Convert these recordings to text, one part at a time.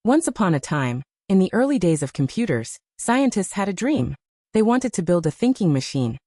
Once upon a time, in the early days of computers, scientists had a dream. They wanted to build a thinking machine,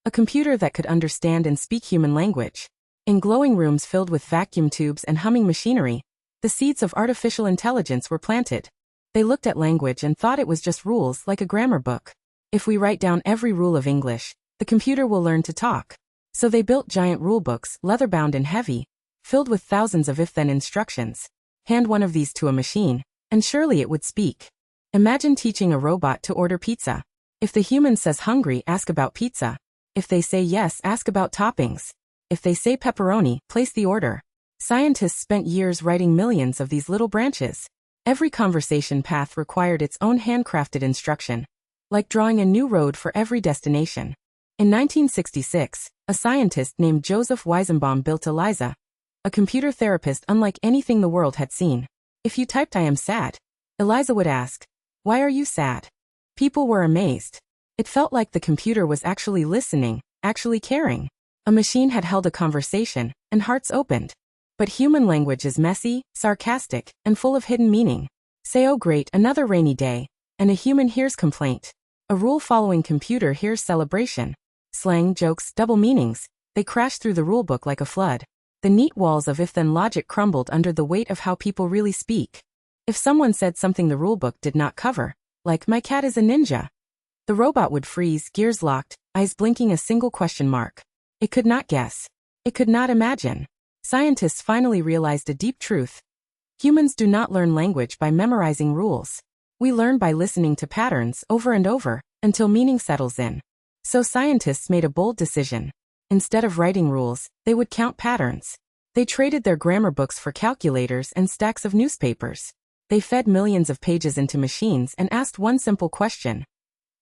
a computer that could understand and speak human language. In glowing rooms filled with vacuum tubes and humming machinery, the seeds of artificial intelligence were planted. They looked at language and thought it was just rules like a grammar book. If we write down every rule of English, the computer will learn to talk. So they built giant rulebooks, leather-bound and heavy, filled with thousands of if-then instructions. Hand one of these to a machine, and surely it would speak. Imagine teaching a robot to order pizza. If the human says hungry, ask about pizza. If they say yes, ask about toppings. If they say pepperoni, place the order. Scientists spent years writing millions of these little branches. Every conversation path required its own handcrafted instruction, like drawing a new road for every destination. In 1966, a scientist named Joseph Weizenbaum built ELIZA, a computer therapist unlike anything the world had seen. If you typed "I am sad," ELIZA would ask, "Why are you sad?" People were amazed. It felt like the computer was actually listening, actually caring. A machine had held a conversation, and hearts opened. But human language is messy, sarcastic, and full of hidden meaning. Say "oh great, another rainy day," and a human hears complaint. A rule-following computer hears celebration. Slang, jokes, double meanings, they crash through the rulebook like a flood. The neat walls of if-then logic crumbled under the weight of how people really speak. If someone said something the rulebook did not cover, like "my cat is a ninja," the robot would freeze, gears locked, eyes blinking a single question mark. It could not guess. It could not imagine. Scientists finally realized a deep truth. Humans do not learn language by memorizing rules. We learn by listening to patterns over and over, until meaning settles in. So scientists made a bold decision. Instead of writing rules, they would count patterns. They traded their grammar books for calculators and stacks of newspapers. They fed millions of pages into machines and asked one simple question: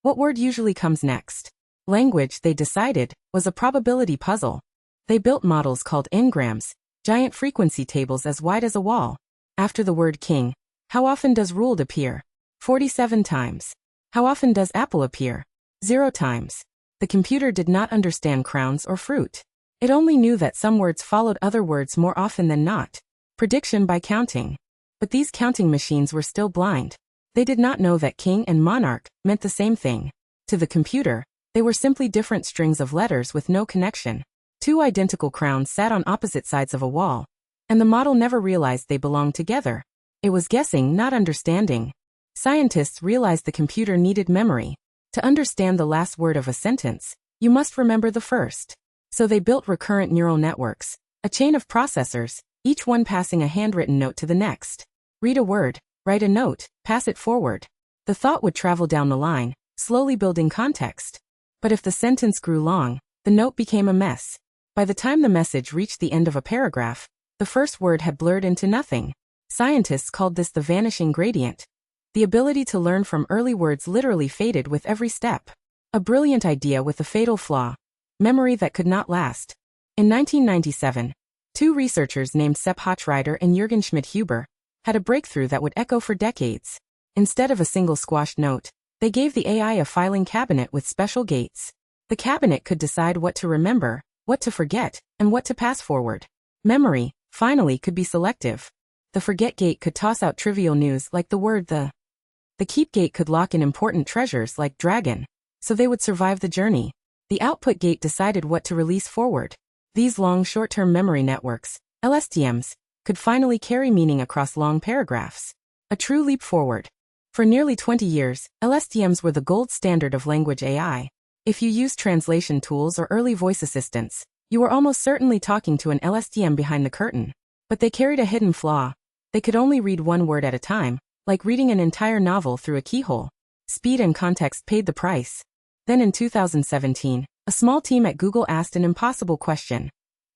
what word usually comes next? Language, they decided, was a probability puzzle. They built models called n-grams, giant frequency tables as wide as a wall. After the word king, how often does ruled appear? 47 times. How often does apple appear? 0 times. The computer did not understand crowns or fruit. It only knew that some words followed other words more often than not. Prediction by counting. But these counting machines were still blind. They did not know that king and monarch meant the same thing. To the computer, they were simply different strings of letters with no connection. Two identical crowns sat on opposite sides of a wall, and the model never realized they belonged together. It was guessing, not understanding. Scientists realized the computer needed memory. To understand the last word of a sentence, you must remember the first. So they built recurrent neural networks, a chain of processors, each one passing a handwritten note to the next. Read a word, write a note, pass it forward. The thought would travel down the line, slowly building context. But if the sentence grew long, the note became a mess. By the time the message reached the end of a paragraph, the first word had blurred into nothing. Scientists called this the vanishing gradient. The ability to learn from early words literally faded with every step. A brilliant idea with a fatal flaw. Memory that could not last. In 1997, two researchers named Sepp Hochreiter and Jürgen Schmidt-Huber had a breakthrough that would echo for decades. Instead of a single squashed note, they gave the AI a filing cabinet with special gates. The cabinet could decide what to remember, what to forget, and what to pass forward. Memory, finally, could be selective. The forget gate could toss out trivial news like the word the. The keep gate could lock in important treasures like dragon, so they would survive the journey. The output gate decided what to release forward. These long short-term memory networks, LSTMs, could finally carry meaning across long paragraphs. A true leap forward. For nearly 20 years, LSTMs were the gold standard of language AI. If you used translation tools or early voice assistants, you were almost certainly talking to an LSTM behind the curtain. But they carried a hidden flaw. They could only read one word at a time, like reading an entire novel through a keyhole. Speed and context paid the price. Then in 2017, a small team at Google asked an impossible question.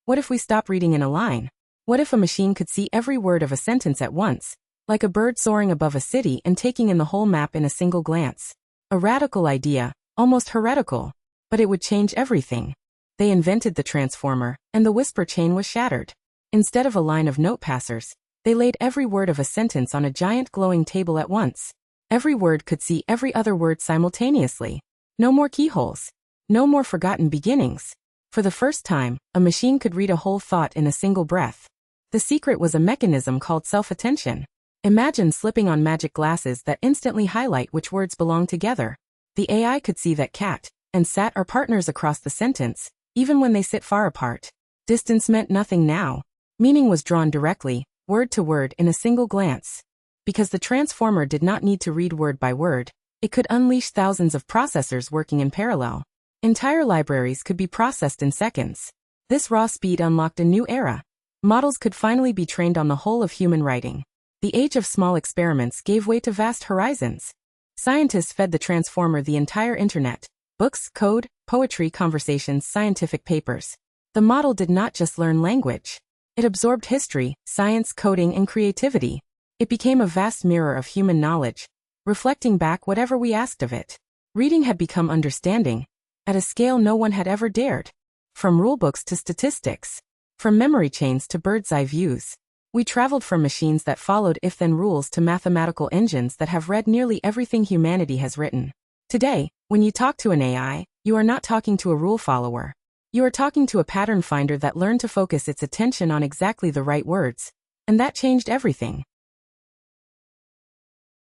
What if we stop reading in a line? What if a machine could see every word of a sentence at once, like a bird soaring above a city and taking in the whole map in a single glance? A radical idea, almost heretical, but it would change everything. They invented the transformer, and the whisper chain was shattered. Instead of a line of note passers, they laid every word of a sentence on a giant glowing table at once. Every word could see every other word simultaneously. No more keyholes. No more forgotten beginnings. For the first time, a machine could read a whole thought in a single breath. The secret was a mechanism called self-attention. Imagine slipping on magic glasses that instantly highlight which words belong together. The AI could see that cat and sat are partners across the sentence, even when they sit far apart. Distance meant nothing now. Meaning was drawn directly, word to word in a single glance. Because the transformer did not need to read word by word, it could unleash thousands of processors working in parallel. Entire libraries could be processed in seconds. This raw speed unlocked a new era. Models could finally be trained on the whole of human writing. The age of small experiments gave way to vast horizons. Scientists fed the transformer the entire internet: books, code, poetry, conversations, scientific papers. The model did not just learn language. It absorbed history, science, coding, and creativity. It became a vast mirror of human knowledge, reflecting back whatever we asked of it. Reading had become understanding, at a scale no one had ever dared. From rulebooks to statistics, from memory chains to bird's-eye views. We traveled from machines that followed if-then rules to mathematical engines that have read nearly everything humanity has written. Today, when you talk to an AI, you are not talking to a rule follower. You are talking to a pattern finder that learned to focus its attention on exactly the right words. And that changed everything.